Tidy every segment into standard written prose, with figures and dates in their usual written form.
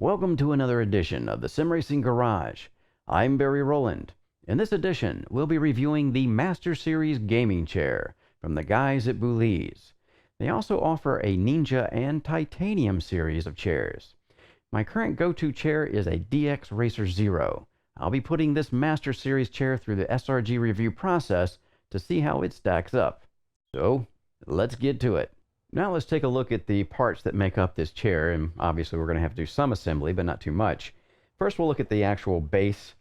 Welcome to another edition of the Sim Racing Garage. I'm Barry Rowland. In this edition, we'll be reviewing the Master Series gaming chair from the guys at Boulies. They also offer a Ninja and Titanium series of chairs. My current go-to chair is a DX Racer Zero. I'll be putting this Master Series chair through the SRG review process to see how it stacks up. So, let's get to it. Now let's take a look at the parts that make up this chair, and obviously we're going to have to do some assembly, but not too much. First we'll look at the actual base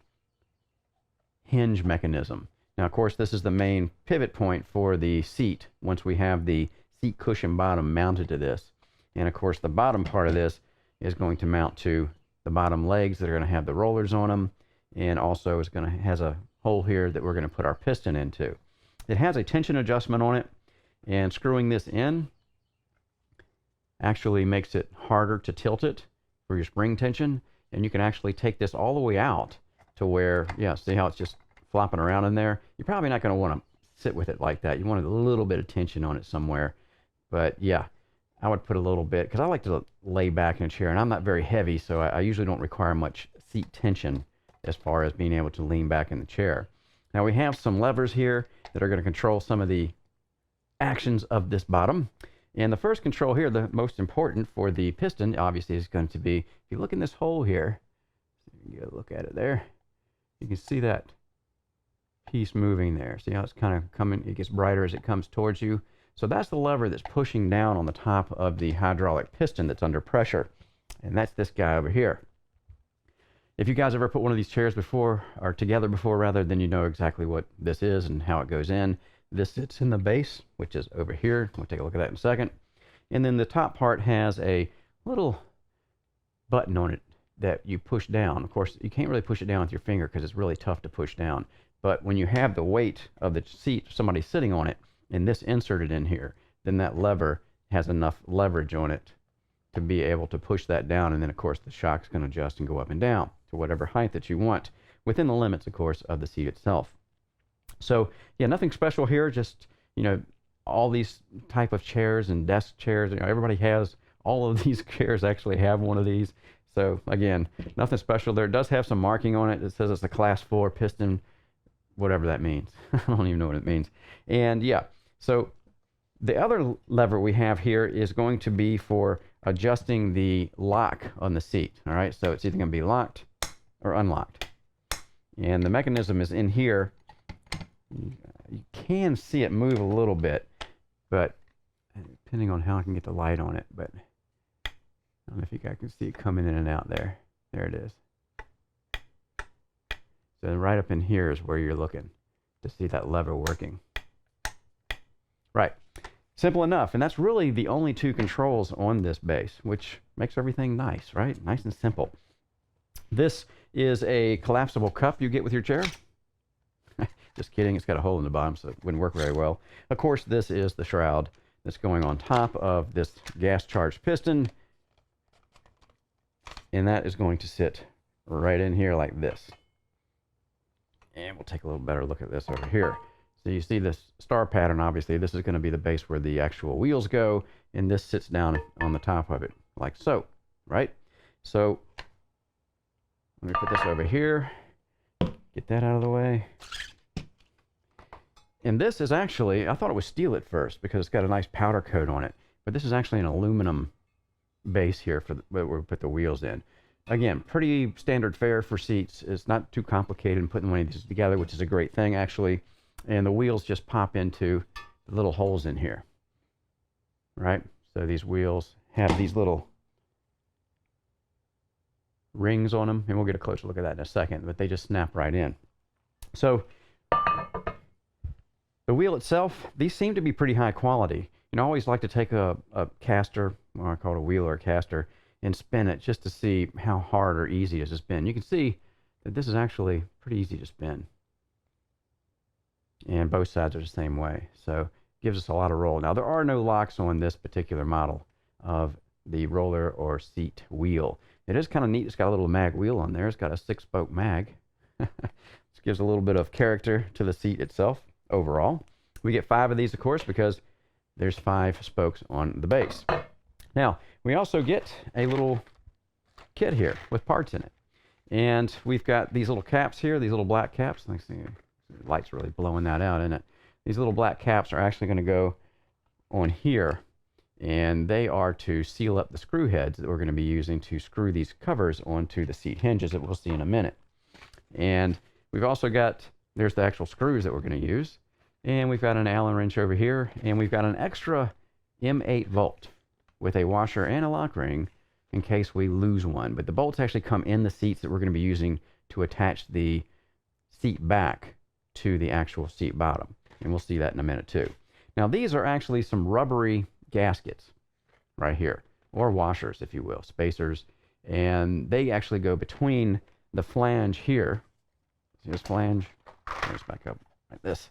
hinge mechanism. Now of course this is the main pivot point for the seat once we have the seat cushion bottom mounted to this. And of course the bottom part of this is going to mount to the bottom legs that are going to have the rollers on them, and also has a hole here that we're going to put our piston into. It has a tension adjustment on it, and screwing this in actually makes it harder to tilt it for your spring tension, and you can actually take this all the way out to where, yeah, see how it's just flopping around in there? You're probably not going to want to sit with it like that. You want a little bit of tension on it somewhere, but yeah, I would put a little bit, because I like to lay back in a chair, and I'm not very heavy, so I usually don't require much seat tension as far as being able to lean back in the chair. Now we have some levers here that are going to control some of the actions of this bottom. And the first control here, the most important for the piston, obviously is going to be, if you look in this hole here, you get a look at it there, you can see that piece moving there. See how it's kind of coming, it gets brighter as it comes towards you. So that's the lever that's pushing down on the top of the hydraulic piston that's under pressure. And that's this guy over here. If you guys ever put one of these chairs before, or together before rather, then you know exactly what this is and how it goes in. This sits in the base, which is over here. We'll take a look at that in a second. And then the top part has a little button on it that you push down. Of course, you can't really push it down with your finger because it's really tough to push down. But when you have the weight of the seat, somebody sitting on it, and this inserted in here, then that lever has enough leverage on it to be able to push that down. And then, of course, the shock's going to adjust and go up and down to whatever height that you want, within the limits, of course, of the seat itself. So yeah, nothing special here, just, you know, all these type of chairs and desk chairs, you know, everybody has, all of these chairs actually have one of these. So again, nothing special there. It does have some marking on it. It says it's a class 4 piston, whatever that means. I don't even know what it means. And yeah, so the other lever we have here is going to be for adjusting the lock on the seat. All right, so it's either going to be locked or unlocked. And the mechanism is in here. You can see it move a little bit, but depending on how I can get the light on it, but I don't know if you guys can see it coming in and out there. There it is. So right up in here is where you're looking to see that lever working. Right. Simple enough. And that's really the only two controls on this base, which makes everything nice, right? Nice and simple. This is a collapsible cup you get with your chair. Just kidding, it's got a hole in the bottom, so it wouldn't work very well. Of course, this is the shroud that's going on top of this gas-charged piston. And that is going to sit right in here like this. And we'll take a little better look at this over here. So you see this star pattern, obviously. This is going to be the base where the actual wheels go, and this sits down on the top of it, like so, right? So, let me put this over here. Get that out of the way. And this is actually, I thought it was steel at first because it's got a nice powder coat on it, but this is actually an aluminum base here for where we put the wheels in. Again, pretty standard fare for seats. It's not too complicated in putting one of these together, which is a great thing actually. And the wheels just pop into the little holes in here, right? So these wheels have these little rings on them, and we'll get a closer look at that in a second, but they just snap right in. So the wheel itself, these seem to be pretty high quality. You know, I always like to take a caster, or I call it a wheel or a caster, and spin it just to see how hard or easy it is to spin. You can see that this is actually pretty easy to spin. And both sides are the same way. So it gives us a lot of roll. Now there are no locks on this particular model of the roller or seat wheel. It is kind of neat. It's got a little mag wheel on there. It's got a 6-spoke mag. This gives a little bit of character to the seat itself. Overall, we get 5 of these, of course, because there's 5 spokes on the base. Now, we also get a little kit here with parts in it. And we've got these little caps here, these little black caps. Let's see, the light's really blowing that out, isn't it? These little black caps are actually going to go on here, and they are to seal up the screw heads that we're going to be using to screw these covers onto the seat hinges that we'll see in a minute. And we've also got, there's the actual screws that we're going to use, and we've got an Allen wrench over here, and we've got an extra M8 bolt with a washer and a lock ring in case we lose one. But the bolts actually come in the seats that we're going to be using to attach the seat back to the actual seat bottom. And we'll see that in a minute too. Now these are actually some rubbery gaskets right here, or washers if you will, spacers. And they actually go between the flange here. See this flange? Let's back up like this.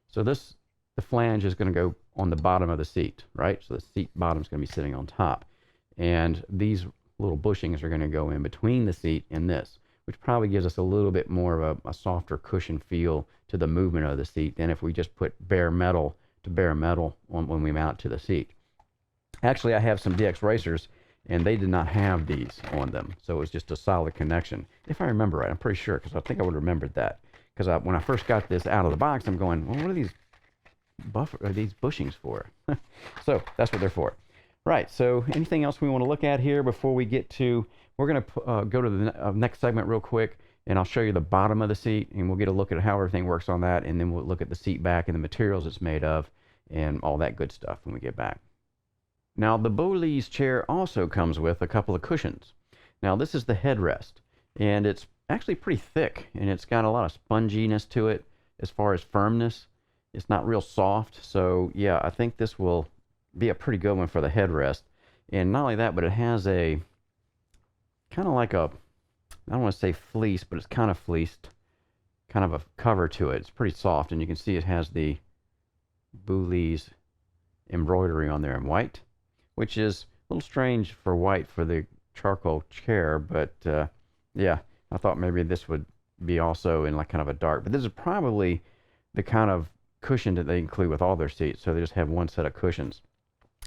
So the flange is going to go on the bottom of the seat, right? So the seat bottom is going to be sitting on top. And these little bushings are going to go in between the seat and this, which probably gives us a little bit more of a softer cushion feel to the movement of the seat than if we just put bare metal to bare metal when we mount to the seat. Actually, I have some DX racers, and they did not have these on them, so it was just a solid connection. If I remember right, I'm pretty sure, because I think I would have remembered that. Because when I first got this out of the box, I'm going, well, what are these bushings for? So that's what they're for. Right, so anything else we want to look at here before we get to, we're going to go to the next segment real quick, and I'll show you the bottom of the seat, and we'll get a look at how everything works on that, and then we'll look at the seat back and the materials it's made of, and all that good stuff when we get back. Now, the Boulies chair also comes with a couple of cushions. Now, this is the headrest, and it's actually pretty thick, and it's got a lot of sponginess to it as far as firmness. It's not real soft, so yeah, I think this will be a pretty good one for the headrest. And not only that, but it has a kind of like a, I don't want to say fleece, but it's kind of fleeced, kind of a cover to it. It's pretty soft, and you can see it has the Boulies embroidery on there in white, which is a little strange for white for the charcoal chair, but yeah, I thought maybe this would be also in like kind of a dark, but this is probably the kind of cushion that they include with all their seats, so they just have one set of cushions.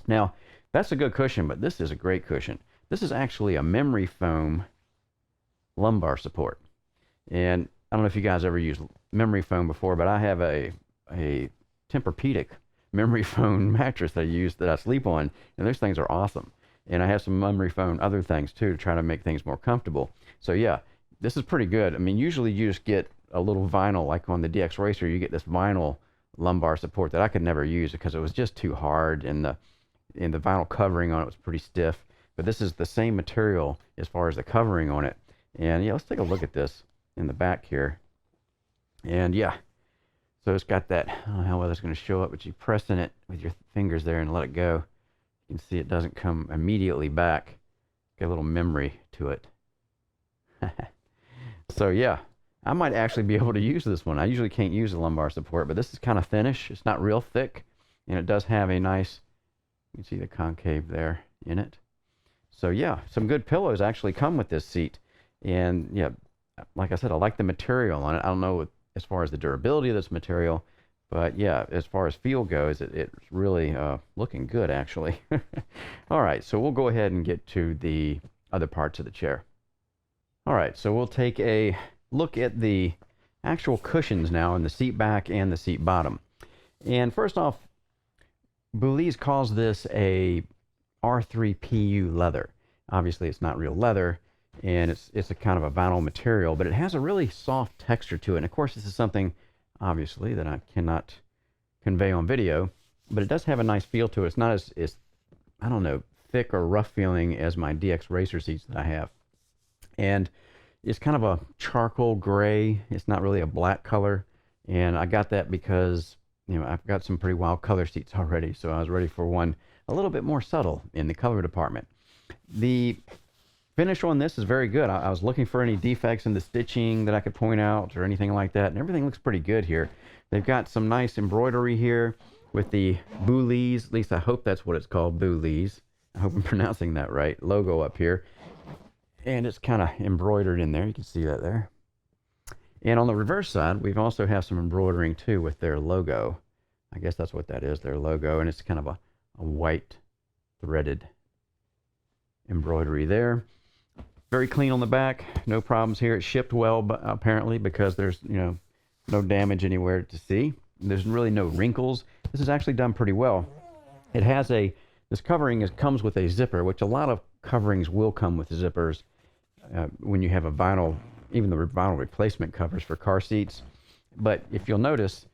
Now, that's a good cushion, but this is a great cushion. This is actually a memory foam lumbar support. And I don't know if you guys ever used memory foam before, but I have a Tempur-Pedic memory foam mattress that I use that I sleep on, and those things are awesome. And I have some memory foam other things too to try to make things more comfortable. So yeah, this is pretty good. I mean, usually you just get a little vinyl, like on the DX Racer, you get this vinyl lumbar support that I could never use because it was just too hard, and the vinyl covering on it was pretty stiff. But this is the same material as far as the covering on it. And yeah, let's take a look at this in the back here. And yeah, so it's got that, I don't know how well that's going to show up, but you press in it with your fingers there and let it go. You can see it doesn't come immediately back. Got a little memory to it. So yeah, I might actually be able to use this one. I usually can't use the lumbar support, but this is kind of thinnish. It's not real thick, and it does have a nice, you can see the concave there in it. So yeah, some good pillows actually come with this seat. And yeah, like I said, I like the material on it. I don't know as far as the durability of this material, but yeah, as far as feel goes, it's really looking good actually. All right, so we'll go ahead and get to the other parts of the chair. All right, so we'll take a look at the actual cushions now in the seat back and the seat bottom. And first off, Boulies calls this a R3PU leather. Obviously, it's not real leather, and it's a kind of a vinyl material, but it has a really soft texture to it. And of course, this is something, obviously, that I cannot convey on video, but it does have a nice feel to it. It's not as I don't know, thick or rough feeling as my DX Racer seats that I have. And it's kind of a charcoal gray. It's not really a black color. And I got that because, you know, I've got some pretty wild color seats already, so I was ready for one a little bit more subtle in the color department. The finish on this is very good. I was looking for any defects in the stitching that I could point out or anything like that, and everything looks pretty good here. They've got some nice embroidery here with the Boulies, at least I hope that's what it's called, Boulies. I hope I'm pronouncing that right. Logo up here. And it's kind of embroidered in there. You can see that there. And on the reverse side, we've also have some embroidering too with their logo. I guess that's what that is, their logo. And it's kind of a white threaded embroidery there. Very clean on the back, no problems here. It's shipped well, but apparently, because there's, you know, no damage anywhere to see. There's really no wrinkles. This is actually done pretty well. It has this covering comes with a zipper, which a lot of coverings will come with zippers when you have a vinyl, even the vinyl replacement covers for car seats. But if you'll notice,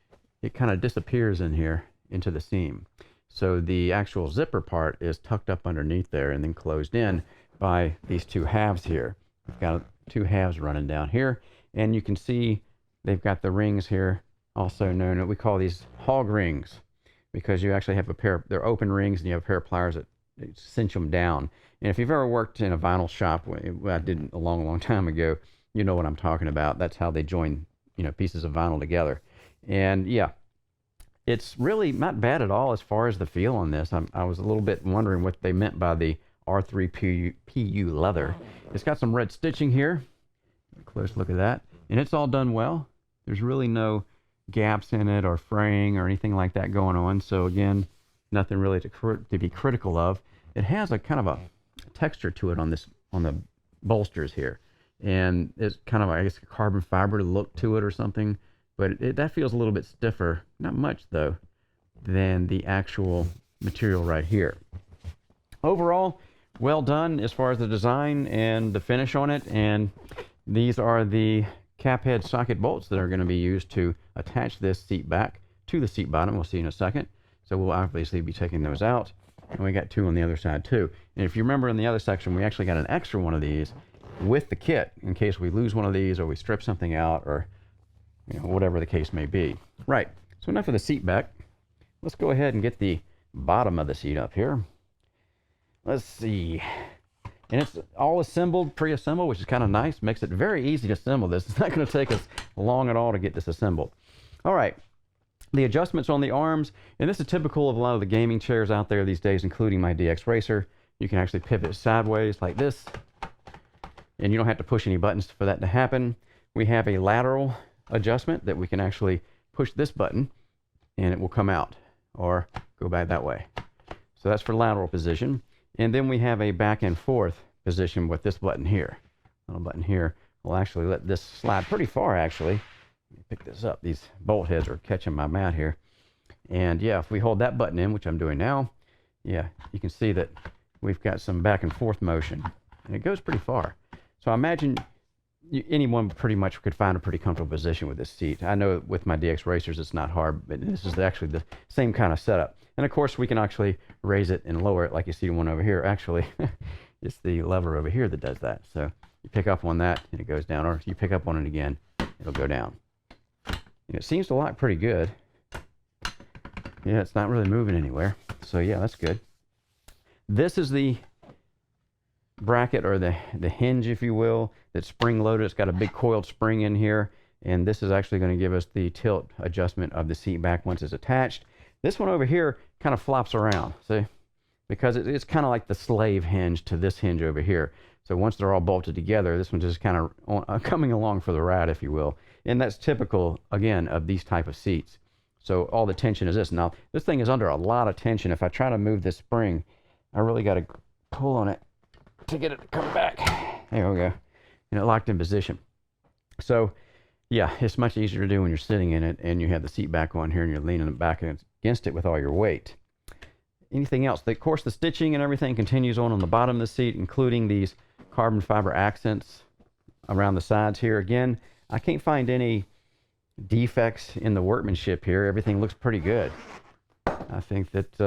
it kind of disappears in here into the seam. So the actual zipper part is tucked up underneath there and then closed in by these two halves here. We've got two halves running down here, and you can see they've got the rings here, also known, we call these hog rings, because you actually have a pair, they're open rings, and you have a pair of pliers that cinch them down. And if you've ever worked in a vinyl shop, I did a long time ago, you know what I'm talking about. That's how they join, you know, pieces of vinyl together. And yeah, it's really not bad at all as far as the feel on this. I was a little bit wondering what they meant by the R3PU leather. It's got some red stitching here. Close look at that. And it's all done well. There's really no gaps in it or fraying or anything like that going on. So again, nothing really to be critical of. It has a kind of a texture to it on the bolsters here. And it's kind of, I guess, a carbon fiber look to it or something. But that feels a little bit stiffer, not much though, than the actual material right here. Overall, well done as far as the design and the finish on it. And these are the cap head socket bolts that are going to be used to attach this seat back to the seat bottom. We'll see in a second. So we'll obviously be taking those out. And we got two on the other side too. And if you remember in the other section, we actually got an extra one of these with the kit in case we lose one of these or we strip something out, or you know, whatever the case may be. Right, so enough of the seat back. Let's go ahead and get the bottom of the seat up here. Let's see. And it's all assembled, pre-assembled, which is kind of nice. Makes it very easy to assemble this. It's not going to take us long at all to get this assembled. All right, the adjustments on the arms, and this is typical of a lot of the gaming chairs out there these days, including my DX Racer. You can actually pivot sideways like this, and you don't have to push any buttons for that to happen. We have a lateral adjustment that we can actually push this button and it will come out or go back that way. So that's for lateral position. And then we have a back and forth position with this button here. Little button here will actually let this slide pretty far actually. Let me pick this up. These bolt heads are catching my mat here. And yeah, if we hold that button in, which I'm doing now, yeah, you can see that we've got some back and forth motion. And it goes pretty far. So I imagine anyone pretty much could find a pretty comfortable position with this seat. I know with my DX Racers it's not hard, but this is actually the same kind of setup. And of course we can actually raise it and lower it like you see one over here. Actually, it's the lever over here that does that. So you pick up on that and it goes down, or you pick up on it again, it'll go down. And it seems to lock pretty good. Yeah, it's not really moving anywhere. So yeah, that's good. This is the bracket, or the hinge, if you will, that's spring loaded. It's got a big coiled spring in here, and this is actually going to give us the tilt adjustment of the seat back once it's attached. This one over here kind of flops around, see, because it's kind of like the slave hinge to this hinge over here. So once they're all bolted together, this one's just kind of coming along for the ride, if you will. And that's typical, again, of these type of seats. So all the tension is this. Now, this thing is under a lot of tension. If I try to move this spring, I really got to pull on it to get it to come back. There we go. And it locked in position. So yeah, it's much easier to do when you're sitting in it and you have the seat back on here and you're leaning back against it with all your weight. Anything else? Of course, the stitching and everything continues on the bottom of the seat, including these carbon fiber accents around the sides here. Again, I can't find any defects in the workmanship here. Everything looks pretty good. I think that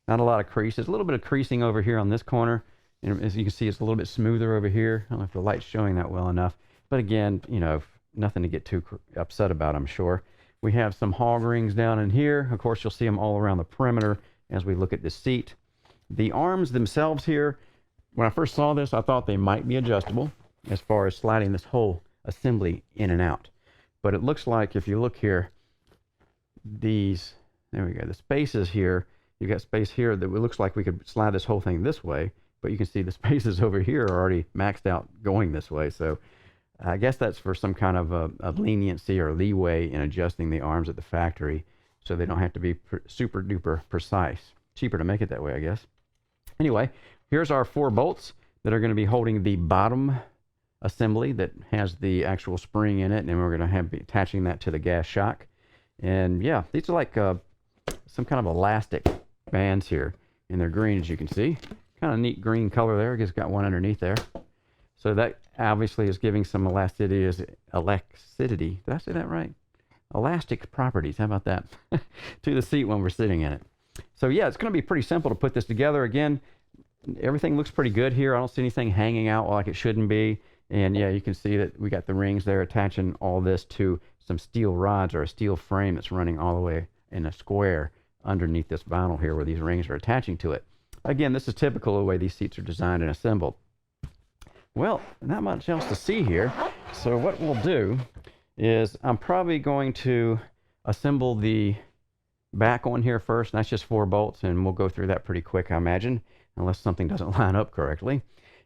not a lot of creases. A little bit of creasing over here on this corner. And as you can see, it's a little bit smoother over here. I don't know if the light's showing that well enough. But again, you know, nothing to get too upset about, I'm sure. We have some hog rings down in here. Of course, you'll see them all around the perimeter as we look at this seat. The arms themselves here, when I first saw this, I thought they might be adjustable as far as sliding this whole assembly in and out. But it looks like if you look here, these, there we go, the spaces here, you've got space here that it looks like we could slide this whole thing this way. But you can see the spaces over here are already maxed out going this way. So I guess that's for some kind of a leniency or leeway in adjusting the arms at the factory so they don't have to be super duper precise. Cheaper to make it that way, I guess. Anyway, here's our 4 bolts. that are going to be holding the bottom assembly that has the actual spring in it, and we're going to be attaching that to the gas shock. And yeah, these are like some kind of elastic bands here, and they're green, as you can see. Kind of neat green color there. It's got one underneath there. So that obviously is giving some elasticity. Did I say that right? Elastic properties. How about that? To the seat when we're sitting in it. So yeah, it's going to be pretty simple to put this together. Again, everything looks pretty good here. I don't see anything hanging out like it shouldn't be. And yeah, you can see that we got the rings there attaching all this to some steel rods or a steel frame that's running all the way in a square underneath this vinyl here where these rings are attaching to it. Again, this is typical of the way these seats are designed and assembled. Well, not much else to see here. So what we'll do is I'm probably going to assemble the back one here first. And that's just 4 bolts, and we'll go through that pretty quick, I imagine, unless something doesn't line up correctly.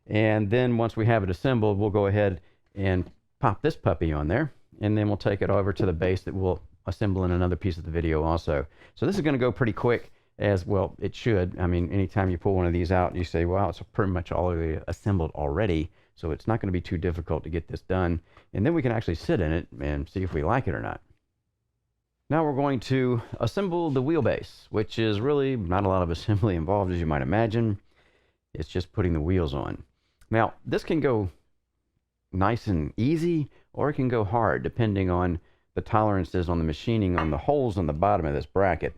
And then once we have it assembled, we'll go ahead and pop this puppy on there, and then we'll take it over to the base that we'll assemble in another piece of the video also. So this is going to go pretty quick, as well it should. I mean, anytime you pull one of these out, you say, wow, it's pretty much all the way assembled already, so it's not going to be too difficult to get this done. And then we can actually sit in it and see if we like it or not. Now we're going to assemble the wheelbase, which is really not a lot of assembly involved, as you might imagine. It's just putting the wheels on. Now, this can go nice and easy, or it can go hard, depending on the tolerances on the machining on the holes on the bottom of this bracket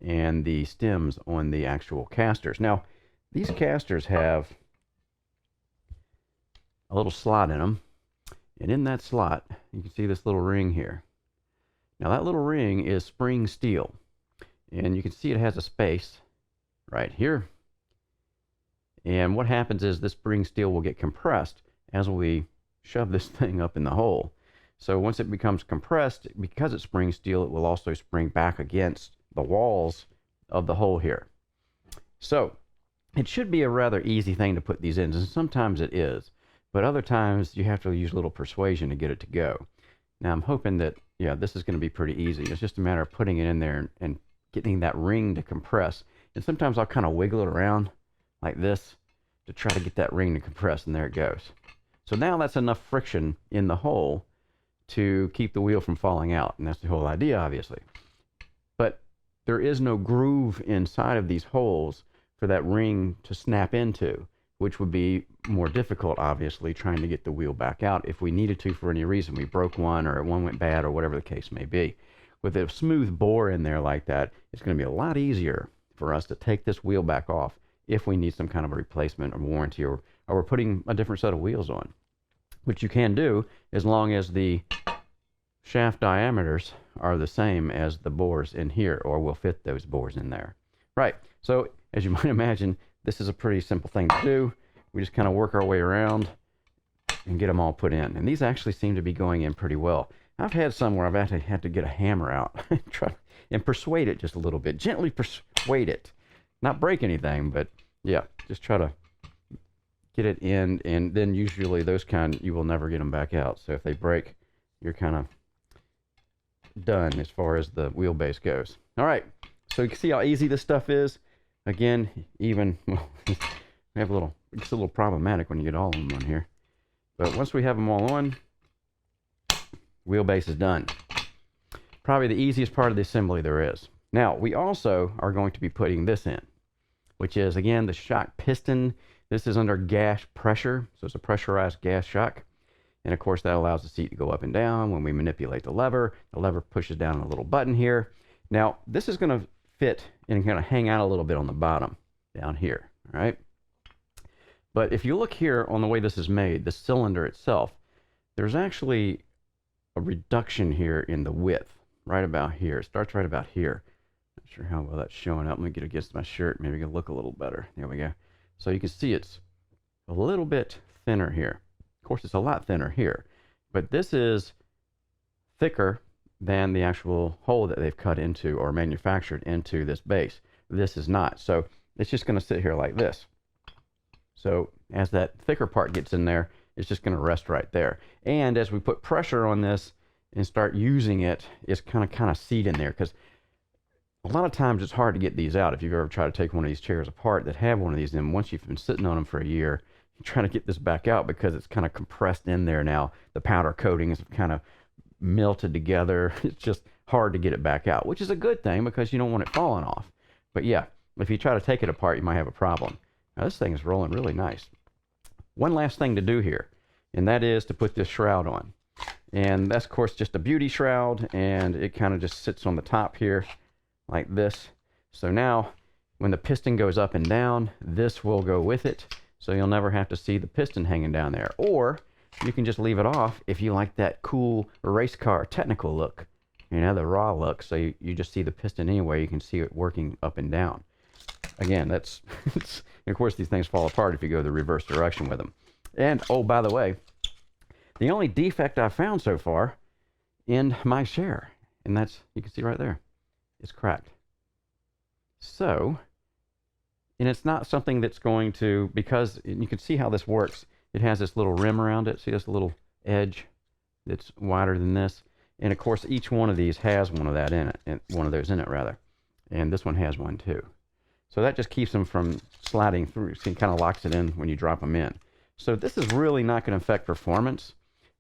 and the stems on the actual casters. Now, these casters have a little slot in them, and in that slot, you can see this little ring here. Now, that little ring is spring steel, and you can see it has a space right here. And what happens is this spring steel will get compressed as we shove this thing up in the hole. So once it becomes compressed, because it's spring steel, it will also spring back against the walls of the hole here. So it should be a rather easy thing to put these in, and sometimes it is, but other times you have to use a little persuasion to get it to go. Now I'm hoping that, yeah, this is going to be pretty easy. It's just a matter of putting it in there and getting that ring to compress. And sometimes I'll kind of wiggle it around like this to try to get that ring to compress, and there it goes. So now that's enough friction in the hole to keep the wheel from falling out, and that's the whole idea, obviously. But there is no groove inside of these holes for that ring to snap into, which would be more difficult, obviously, trying to get the wheel back out if we needed to for any reason. We broke one, or one went bad, or whatever the case may be. With a smooth bore in there like that, it's going to be a lot easier for us to take this wheel back off if we need some kind of a replacement or warranty, or we're putting a different set of wheels on, which you can do as long as the shaft diameters are the same as the bores in here, or we'll fit those bores in there. Right, so as you might imagine, this is a pretty simple thing to do. We just kind of work our way around and get them all put in. And these actually seem to be going in pretty well. I've had some where I've actually had to get a hammer out and persuade it just a little bit, gently persuade it. Not break anything, but yeah, just try to get it in, and then usually those kind, you will never get them back out. So if they break, you're kind of done as far as the wheelbase goes. All right, so you can see how easy this stuff is. Again, even, well, we have a little, it's a little problematic when you get all of them on here. But once we have them all on, wheelbase is done. Probably the easiest part of the assembly there is. Now, we also are going to be putting this in, which is, again, the shock piston. This is under gas pressure, so it's a pressurized gas shock. And of course, that allows the seat to go up and down. When we manipulate the lever pushes down a little button here. Now, this is going to fit and going to hang out a little bit on the bottom down here, all right? But if you look here on the way this is made, the cylinder itself, there's actually a reduction here in the width, right about here. It starts right about here. Not sure how well that's showing up. Let me get against my shirt. Maybe it'll look a little better. There we go. So you can see it's a little bit thinner here. Of course, it's a lot thinner here, but this is thicker than the actual hole that they've cut into or manufactured into this base. This is not. So it's just going to sit here like this. So as that thicker part gets in there, it's just going to rest right there. And as we put pressure on this and start using it, it's kind of seat in there, because a lot of times it's hard to get these out. If you've ever tried to take one of these chairs apart that have one of these in, once you've been sitting on them for a year, trying to get this back out because it's kind of compressed in there now. The powder coating is kind of melted together. It's just hard to get it back out, which is a good thing because you don't want it falling off. But yeah, if you try to take it apart, you might have a problem. Now this thing is rolling really nice. One last thing to do here, and that is to put this shroud on. And that's, of course, just a beauty shroud, and it kind of just sits on the top here like this. So now, when the piston goes up and down, this will go with it, so you'll never have to see the piston hanging down there. Or you can just leave it off if you like that cool race car technical look, you know, the raw look. So you just see the piston anyway. You can see it working up and down. Again, that's of course these things fall apart if you go the reverse direction with them. And oh, by the way, the only defect I've found so far in my share, and that's, you can see right there, it's cracked. So, and it's not something that's going to, because you can see how this works. It has this little rim around it. See this little edge that's wider than this? And of course, each one of these has one of that in it, and one of those in it rather. And this one has one too. So that just keeps them from sliding through. See, it kind of locks it in when you drop them in. So this is really not going to affect performance.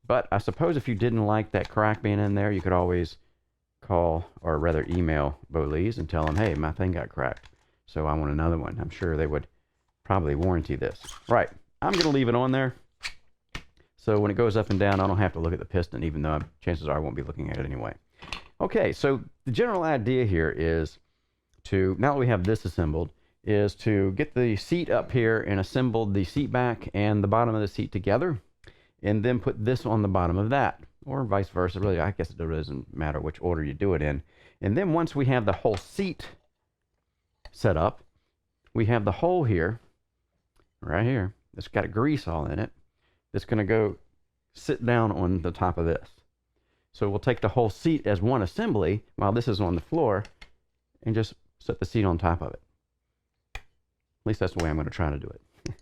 But I suppose if you didn't like that crack being in there, you could always call, or rather email Boulies and tell them, hey, my thing got cracked, so I want another one. I'm sure they would probably warranty this. Right, I'm going to leave it on there. So when it goes up and down, I don't have to look at the piston, even though chances are I won't be looking at it anyway. Okay, so the general idea here is to, now that we have this assembled, is to get the seat up here and assemble the seat back and the bottom of the seat together, and then put this on the bottom of that, or vice versa. Really, I guess it doesn't matter which order you do it in. And then once we have the whole seat set up, we have the hole here, right here, that's got a grease all in it, that's going to go sit down on the top of this. So we'll take the whole seat as one assembly while this is on the floor and just set the seat on top of it. At least that's the way I'm going to try to do it.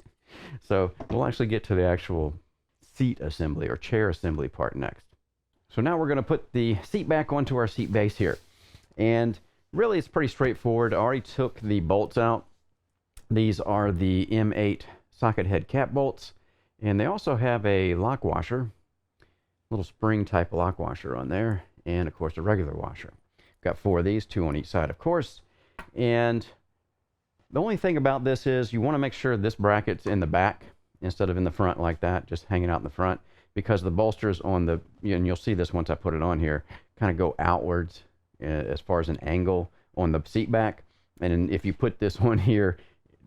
So we'll actually get to the actual seat assembly or chair assembly part next. So now we're going to put the seat back onto our seat base here. And really it's pretty straightforward. I already took the bolts out. These are the M8 socket head cap bolts. And they also have a lock washer, little spring type lock washer on there. And of course a regular washer. Got 4 of these, 2 on each side of course. And the only thing about this is you want to make sure this bracket's in the back instead of in the front like that, just hanging out in the front, because the bolsters on the, and you'll see this once I put it on here, kind of go outwards as far as an angle on the seat back. And if you put this on here,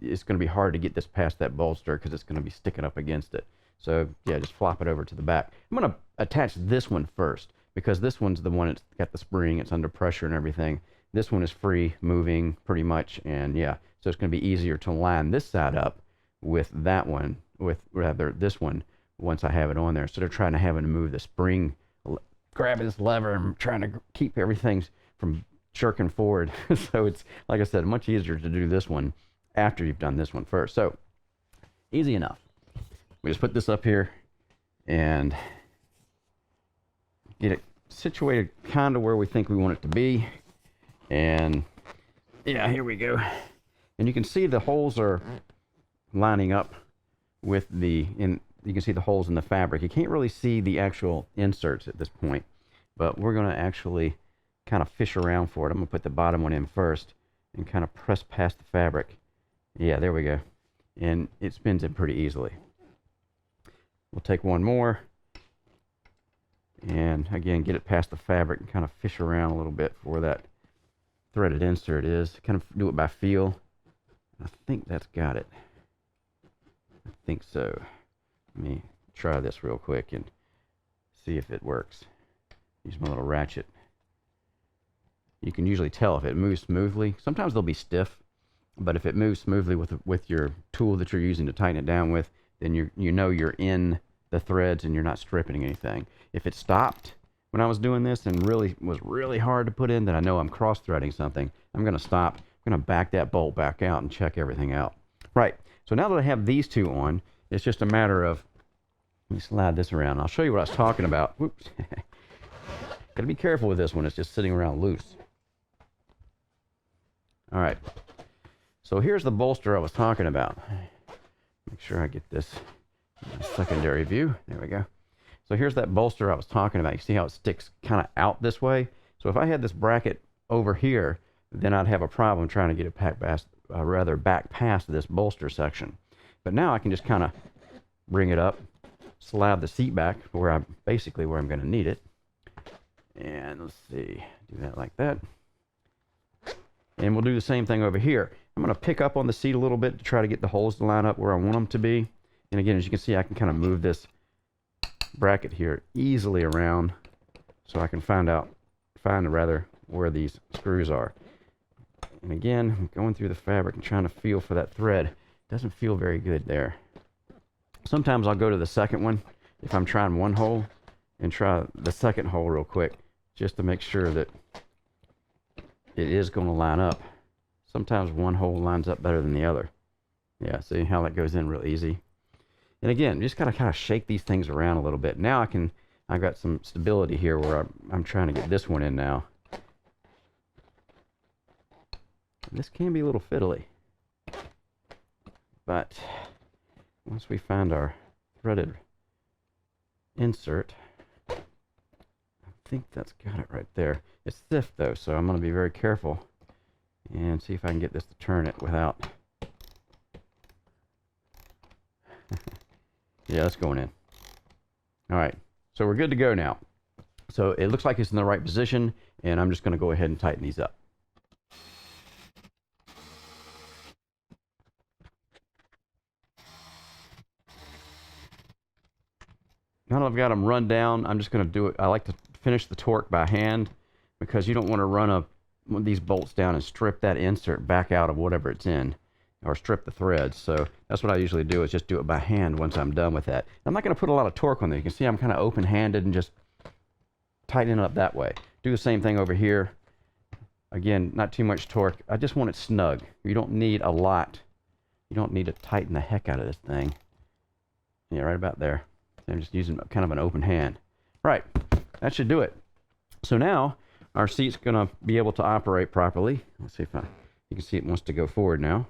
it's going to be hard to get this past that bolster because it's going to be sticking up against it. So yeah, just flop it over to the back. I'm going to attach this one first because this one's the one that's got the spring, it's under pressure and everything. This one is free moving pretty much, and yeah, so it's going to be easier to line this side up with that one, with rather this one, once I have it on there, instead of trying to having to move the spring, grabbing this lever and trying to keep everything from jerking forward. So it's, like I said, much easier to do this one after you've done this one first. So easy enough. We just put this up here and get it situated kind of where we think we want it to be. And yeah, here we go. And you can see the holes are lining up with the, you can see the holes in the fabric. You can't really see the actual inserts at this point, but we're going to actually kind of fish around for it. I'm going to put the bottom one in first and kind of press past the fabric. Yeah, there we go. And it spins it pretty easily. We'll take one more and again get it past the fabric and kind of fish around a little bit for where that threaded insert is. Kind of do it by feel. I think that's got it. I think so. Let me try this real quick and see if it works. Use my little ratchet. You can usually tell if it moves smoothly. Sometimes they'll be stiff, but if it moves smoothly with your tool that you're using to tighten it down with, then you know you're in the threads and you're not stripping anything. If it stopped when I was doing this and was really hard to put in, then I know I'm cross-threading something. I'm going to stop. I'm going to back that bolt back out and check everything out. Right. So now that I have these two on, it's just a matter of, let me slide this around. I'll show you what I was talking about. Whoops. Got to be careful with this one. It's just sitting around loose. All right. So here's the bolster I was talking about. Make sure I get this secondary view. There we go. So here's that bolster I was talking about. You see how it sticks kind of out this way? So if I had this bracket over here, then I'd have a problem trying to get it back past this bolster section. But now I can just kind of bring it up, slide the seat back where I'm going to need it. And let's see, do that like that. And we'll do the same thing over here. I'm going to pick up on the seat a little bit to try to get the holes to line up where I want them to be. And again, as you can see, I can kind of move this bracket here easily around so I can find where these screws are. And again, I'm going through the fabric and trying to feel for that thread. It doesn't feel very good there. Sometimes I'll go to the second one if I'm trying one hole and try the second hole real quick just to make sure that it is going to line up. Sometimes one hole lines up better than the other. Yeah, see how that goes in real easy. And again, just gotta kind of shake these things around a little bit. Now I've got some stability here where I'm trying to get this one in now. This can be a little fiddly, but once we find our threaded insert, I think that's got it right there. It's stiff though, so I'm going to be very careful and see if I can get this to turn it without. Yeah, that's going in. All right, so we're good to go now. So it looks like it's in the right position, and I'm just going to go ahead and tighten these up. Now that I've got them run down, I'm just going to do it. I like to finish the torque by hand because you don't want to run one of these bolts down and strip that insert back out of whatever it's in, or strip the threads. So that's what I usually do, is just do it by hand once I'm done with that. I'm not going to put a lot of torque on there. You can see I'm kind of open-handed and just tightening it up that way. Do the same thing over here. Again, not too much torque. I just want it snug. You don't need a lot. You don't need to tighten the heck out of this thing. Yeah, right about there. I'm just using kind of an open hand. Right, that should do it. So now our seat's going to be able to operate properly. Let's see if you can see it wants to go forward now.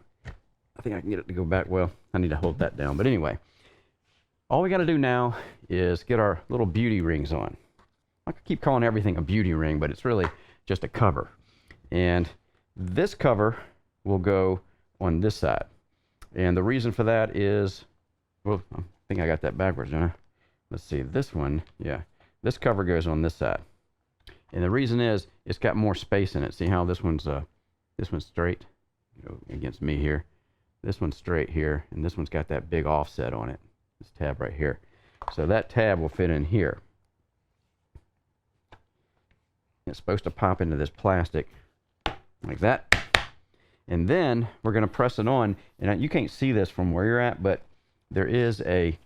I think I can get it to go back. Well, I need to hold that down. But anyway, all we got to do now is get our little beauty rings on. I could keep calling everything a beauty ring, but it's really just a cover. And this cover will go on this side. And the reason for that is, well, I think I got that backwards, don't I? Let's see, this one, yeah. This cover goes on this side. And the reason is, it's got more space in it. See how this one's straight, against me here. This one's straight here, and this one's got that big offset on it. This tab right here. So that tab will fit in here. It's supposed to pop into this plastic like that. And then we're going to press it on. And you can't see this from where you're at, but there is a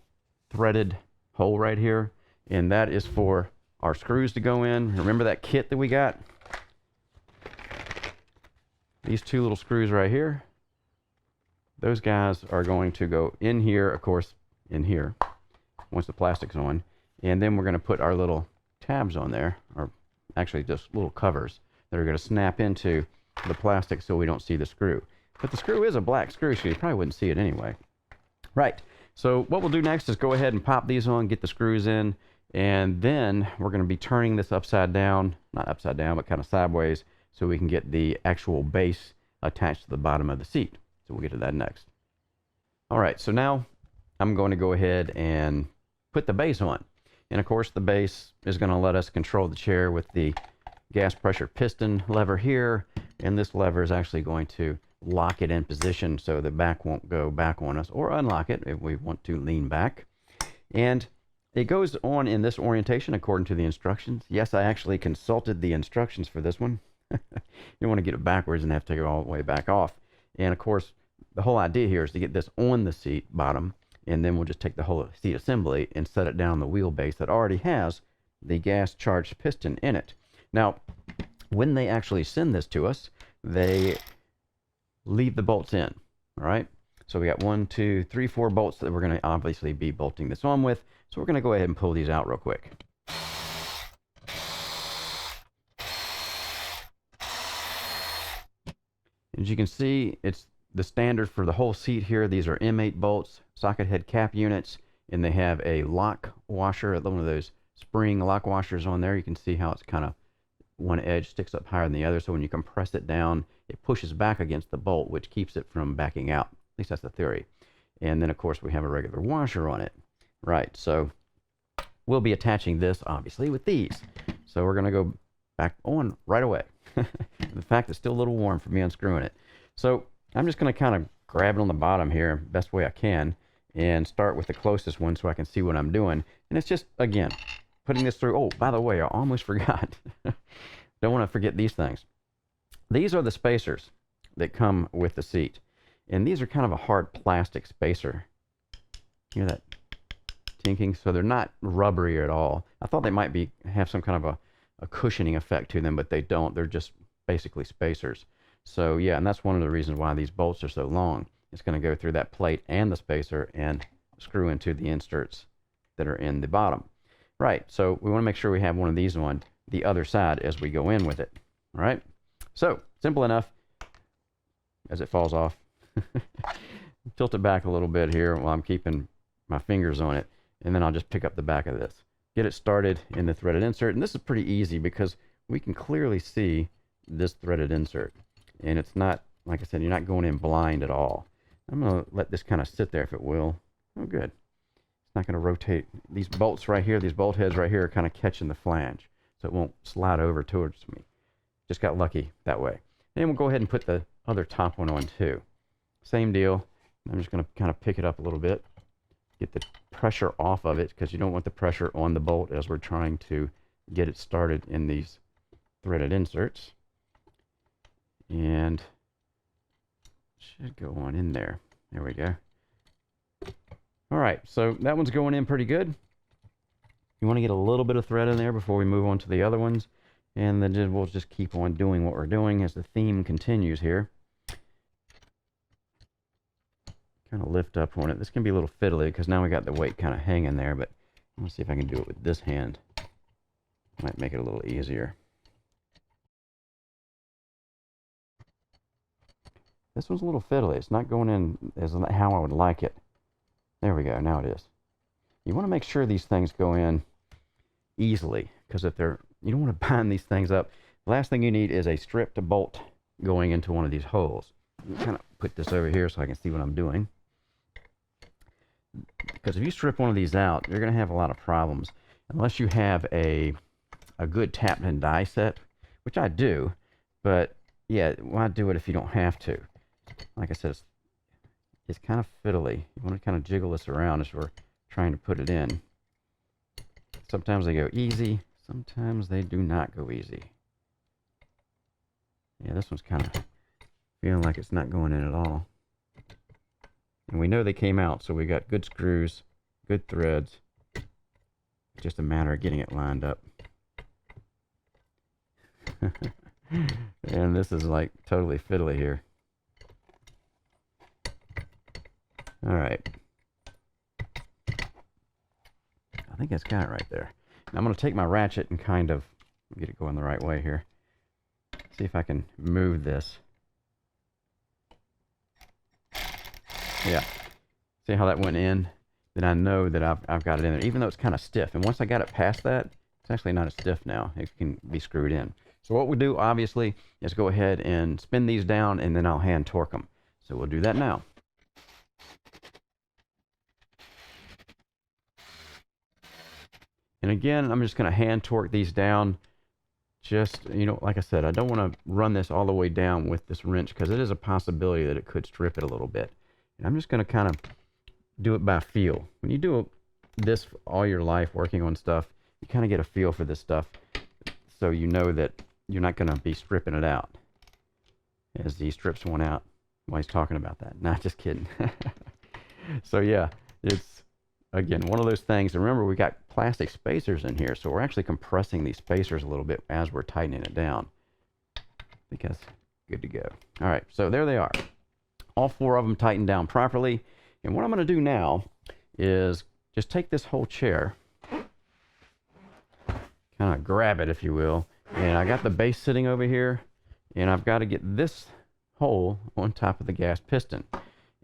threaded hole right here, and that is for our screws to go in. Remember that kit that we got? These two little screws right here, those guys are going to go in here, of course, in here, once the plastic's on. And then we're going to put our little tabs on there, or actually just little covers that are going to snap into the plastic so we don't see the screw. But the screw is a black screw, so you probably wouldn't see it anyway. Right. So what we'll do next is go ahead and pop these on, get the screws in, and then we're going to be turning this upside down, not upside down, but kind of sideways, so we can get the actual base attached to the bottom of the seat. So we'll get to that next. All right, so now I'm going to go ahead and put the base on. And of course, the base is going to let us control the chair with the gas pressure piston lever here, and this lever is actually going to lock it in position so the back won't go back on us, or unlock it if we want to lean back. And it goes on in this orientation according to the instructions. Yes, I actually consulted the instructions for this one. You don't want to get it backwards and have to take it all the way back off. And of course, the whole idea here is to get this on the seat bottom, and then we'll just take the whole seat assembly and set it down on the wheelbase that already has the gas charged piston in it. Now, when they actually send this to us, they leave the bolts in. All right, so we got 1, 2, 3, 4 bolts that we're going to obviously be bolting this on with. So we're going to go ahead and pull these out real quick. As you can see, it's the standard for the whole seat here. These are M8 bolts, socket head cap units, and they have a lock washer, one of those spring lock washers on there. You can see how it's kind of one edge sticks up higher than the other, so when you compress it down, it pushes back against the bolt, which keeps it from backing out. At least that's the theory. And then, of course, we have a regular washer on it. Right, so we'll be attaching this, obviously, with these. So we're going to go back on right away. In fact, it's still a little warm for me unscrewing it. So I'm just going to kind of grab it on the bottom here, best way I can, and start with the closest one so I can see what I'm doing. And it's just, again, putting this through. Oh, by the way, I almost forgot. Don't want to forget these things. These are the spacers that come with the seat. And these are kind of a hard plastic spacer. Hear that tinking? So they're not rubbery at all. I thought they might have some kind of a cushioning effect to them, but they don't. They're just basically spacers. So yeah, and that's one of the reasons why these bolts are so long. It's going to go through that plate and the spacer and screw into the inserts that are in the bottom. Right, so we want to make sure we have one of these on the other side as we go in with it. All right, so simple enough as it falls off. Tilt it back a little bit here while I'm keeping my fingers on it, and then I'll just pick up the back of this. Get it started in the threaded insert, and this is pretty easy because we can clearly see this threaded insert. And it's not, like I said, you're not going in blind at all. I'm going to let this kind of sit there if it will. Oh, good. It's not going to rotate. These bolts right here, these bolt heads right here are kind of catching the flange, so it won't slide over towards me. Just got lucky that way. And we'll go ahead and put the other top one on too. Same deal. I'm just going to kind of pick it up a little bit, get the pressure off of it, because you don't want the pressure on the bolt as we're trying to get it started in these threaded inserts. And should go on in there. There we go. All right, so that one's going in pretty good. You want to get a little bit of thread in there before we move on to the other ones, and then we'll just keep on doing what we're doing as the theme continues here. Kind of lift up on it. This can be a little fiddly because now we got the weight kind of hanging there, but I'm going to see if I can do it with this hand. Might make it a little easier. This one's a little fiddly. It's not going in as how I would like it. There we go. Now it is. You want to make sure these things go in easily, because if they're, you don't want to bind these things up. The last thing you need is a stripped bolt going into one of these holes. Kind of put this over here so I can see what I'm doing. Because if you strip one of these out, you're going to have a lot of problems. Unless you have a good tap and die set, which I do. But yeah, why do it if you don't have to? Like I said, it's kind of fiddly. You want to kind of jiggle this around as we're trying to put it in. Sometimes they go easy. Sometimes they do not go easy. Yeah, this one's kind of feeling like it's not going in at all. And we know they came out, so we got good screws, good threads. It's just a matter of getting it lined up. And this is like totally fiddly here. All right. I think that's got it right there. Now I'm going to take my ratchet and kind of get it going the right way here. See if I can move this. Yeah. See how that went in? Then I know that I've got it in there, even though it's kind of stiff. And once I got it past that, it's actually not as stiff now. It can be screwed in. So what we do, obviously, is go ahead and spin these down, and then I'll hand torque them. So we'll do that now. And again, I'm just going to hand torque these down. Just, you know, like I said, I don't want to run this all the way down with this wrench because it is a possibility that it could strip it a little bit. And I'm just going to kind of do it by feel. When you do this all your life working on stuff, you kind of get a feel for this stuff, so you know that you're not going to be stripping it out as he strips one out while he's talking about that. Nah, just kidding. So yeah, it's, again, one of those things. And remember, we got plastic spacers in here, so we're actually compressing these spacers a little bit as we're tightening it down. I think that's good to go. All right, so there they are. All four of them tightened down properly. And what I'm going to do now is just take this whole chair, kind of grab it, if you will. And I got the base sitting over here, and I've got to get this hole on top of the gas piston.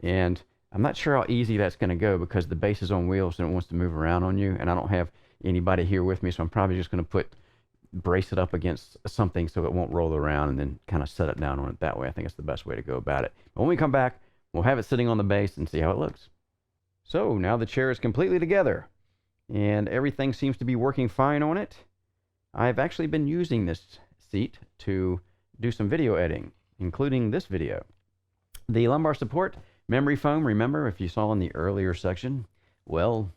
And I'm not sure how easy that's going to go because the base is on wheels and it wants to move around on you. And I don't have anybody here with me, so I'm probably just going to brace it up against something so it won't roll around and then kind of set it down on it that way. I think it's the best way to go about it. But when we come back, we'll have it sitting on the base and see how it looks. So now the chair is completely together and everything seems to be working fine on it. I've actually been using this seat to do some video editing, including this video. The lumbar support, memory foam, remember if you saw in the earlier section, well,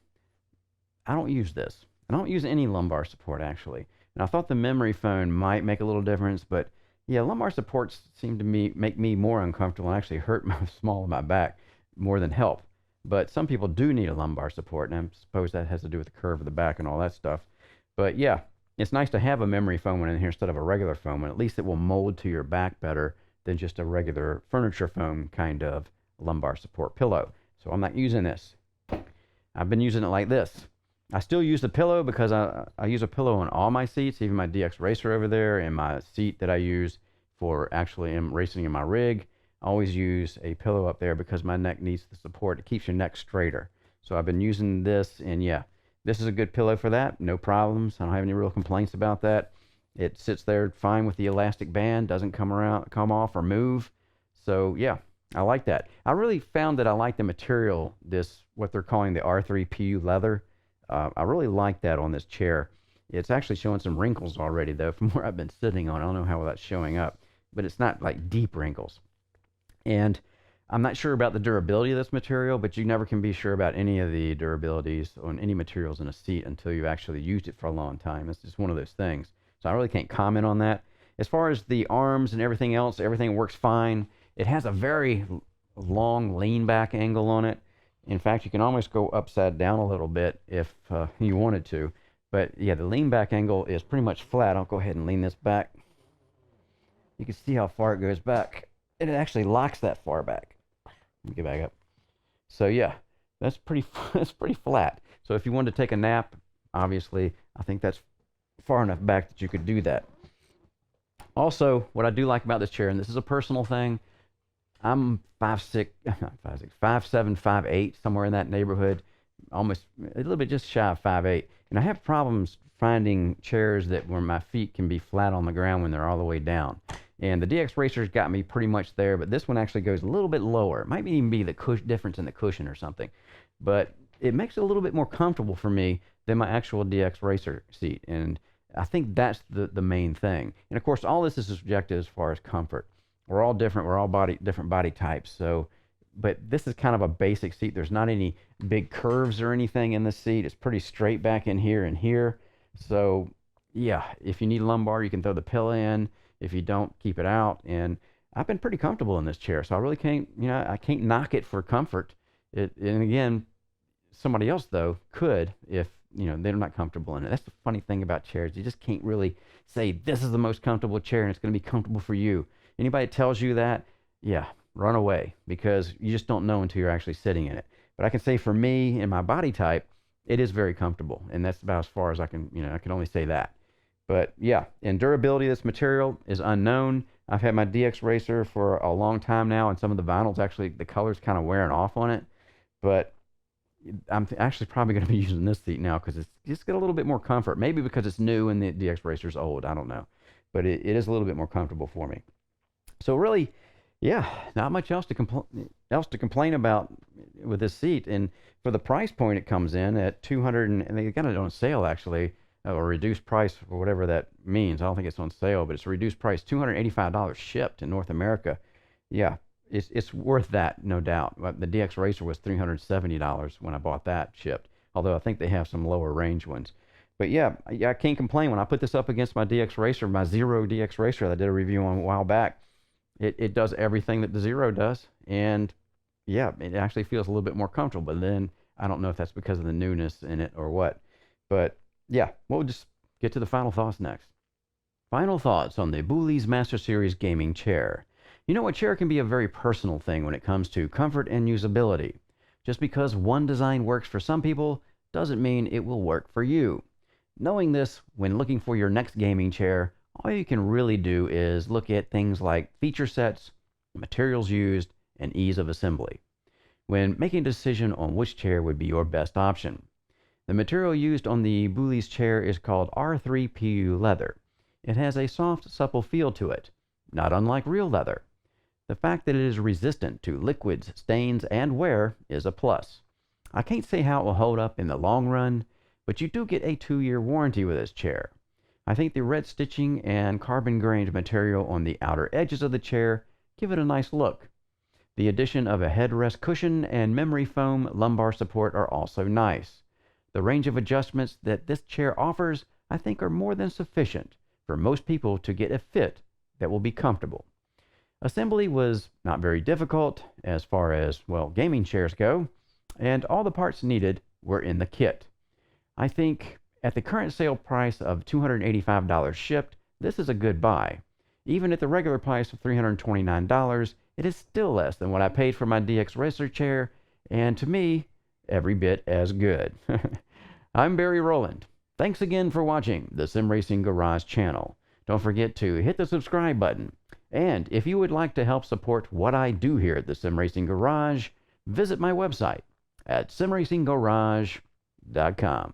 I don't use this. I don't use any lumbar support actually. And I thought the memory foam might make a little difference, but yeah, lumbar supports seem to make me more uncomfortable and actually hurt my small of my back more than help. But some people do need a lumbar support, and I suppose that has to do with the curve of the back and all that stuff. But yeah, it's nice to have a memory foam one in here instead of a regular foam one. At least it will mold to your back better than just a regular furniture foam kind of lumbar support pillow. So I'm not using this. I've been using it like this. I still use the pillow because I use a pillow on all my seats, even my DX Racer over there and my seat that I use for actually racing in my rig. I always use a pillow up there because my neck needs the support. It keeps your neck straighter. So I've been using this, and yeah, this is a good pillow for that. No problems. I don't have any real complaints about that. It sits there fine with the elastic band, doesn't come off or move. So yeah, I like that. I really found that I like the material, what they're calling the R3 PU leather. I really like that on this chair. It's actually showing some wrinkles already though from where I've been sitting on. I don't know how that's showing up, but it's not like deep wrinkles. And I'm not sure about the durability of this material, but you never can be sure about any of the durabilities on any materials in a seat until you've actually used it for a long time. It's just one of those things. So I really can't comment on that. As far as the arms and everything else, everything works fine. It has a very long lean back angle on it. In fact, you can almost go upside down a little bit if you wanted to. But yeah, the lean back angle is pretty much flat. I'll go ahead and lean this back. You can see how far it goes back. And it actually locks that far back. Let me get back up. So yeah, that's pretty flat. So if you wanted to take a nap, obviously, I think that's far enough back that you could do that. Also, what I do like about this chair, and this is a personal thing, I'm 5'6", not 5'6", 5'7", 5'8", somewhere in that neighborhood, almost a little bit just shy of 5'8". And I have problems finding chairs where my feet can be flat on the ground when they're all the way down. And the DX Racer's got me pretty much there, but this one actually goes a little bit lower. It might even be the difference in the cushion or something. But it makes it a little bit more comfortable for me than my actual DX Racer seat. And I think that's the main thing. And of course, all this is subjective as far as comfort. We're all different. We're all different body types. So, but this is kind of a basic seat. There's not any big curves or anything in the seat. It's pretty straight back in here and here. So yeah, if you need lumbar, you can throw the pillow in. If you don't, keep it out. And I've been pretty comfortable in this chair. So I really can't, I can't knock it for comfort. And again, somebody else though could if, they're not comfortable in it. That's the funny thing about chairs. You just can't really say this is the most comfortable chair and it's going to be comfortable for you. Anybody that tells you that, yeah, run away because you just don't know until you're actually sitting in it. But I can say for me and my body type, it is very comfortable. And that's about as far as I can, I can only say that. But yeah, and durability of this material is unknown. I've had my DX Racer for a long time now, and some of the vinyls actually, the color's kind of wearing off on it. But I'm actually probably going to be using this seat now because it's just got a little bit more comfort. Maybe because it's new and the DX Racer's old. I don't know. But it is a little bit more comfortable for me. So really, yeah, not much else to complain about with this seat. And for the price point, it comes in at $200, and they got it on sale actually. Or reduced price, or whatever that means. I don't think it's on sale, but it's a reduced price, $285 shipped in North America. Yeah, it's worth that, no doubt. But the DX Racer was $370 when I bought that shipped, although I think they have some lower range ones. But yeah, I can't complain. When I put this up against my DX Racer, my Zero DX Racer that I did a review on a while back, it does everything that the Zero does. And yeah, it actually feels a little bit more comfortable. But then I don't know if that's because of the newness in it or what. But yeah, we'll just get to the final thoughts next. Final thoughts on the Boulies Master Series gaming chair. A chair can be a very personal thing when it comes to comfort and usability. Just because one design works for some people doesn't mean it will work for you. Knowing this, when looking for your next gaming chair, all you can really do is look at things like feature sets materials used, and ease of assembly when making a decision on which chair would be your best option. The material used on the Boulies chair is called R3PU leather. It has a soft, supple feel to it, not unlike real leather. The fact that it is resistant to liquids, stains, and wear is a plus. I can't say how it will hold up in the long run, but you do get a 2-year warranty with this chair. I think the red stitching and carbon-grained material on the outer edges of the chair give it a nice look. The addition of a headrest cushion and memory foam lumbar support are also nice. The range of adjustments that this chair offers, I think, are more than sufficient for most people to get a fit that will be comfortable. Assembly was not very difficult as far as, well, gaming chairs go, and all the parts needed were in the kit. I think at the current sale price of $285 shipped, this is a good buy. Even at the regular price of $329, it is still less than what I paid for my DX Racer chair, and to me, every bit as good. I'm Barry Rowland. Thanks again for watching the Sim Racing Garage channel. Don't forget to hit the subscribe button. And if you would like to help support what I do here at the Sim Racing Garage, visit my website at simracinggarage.com.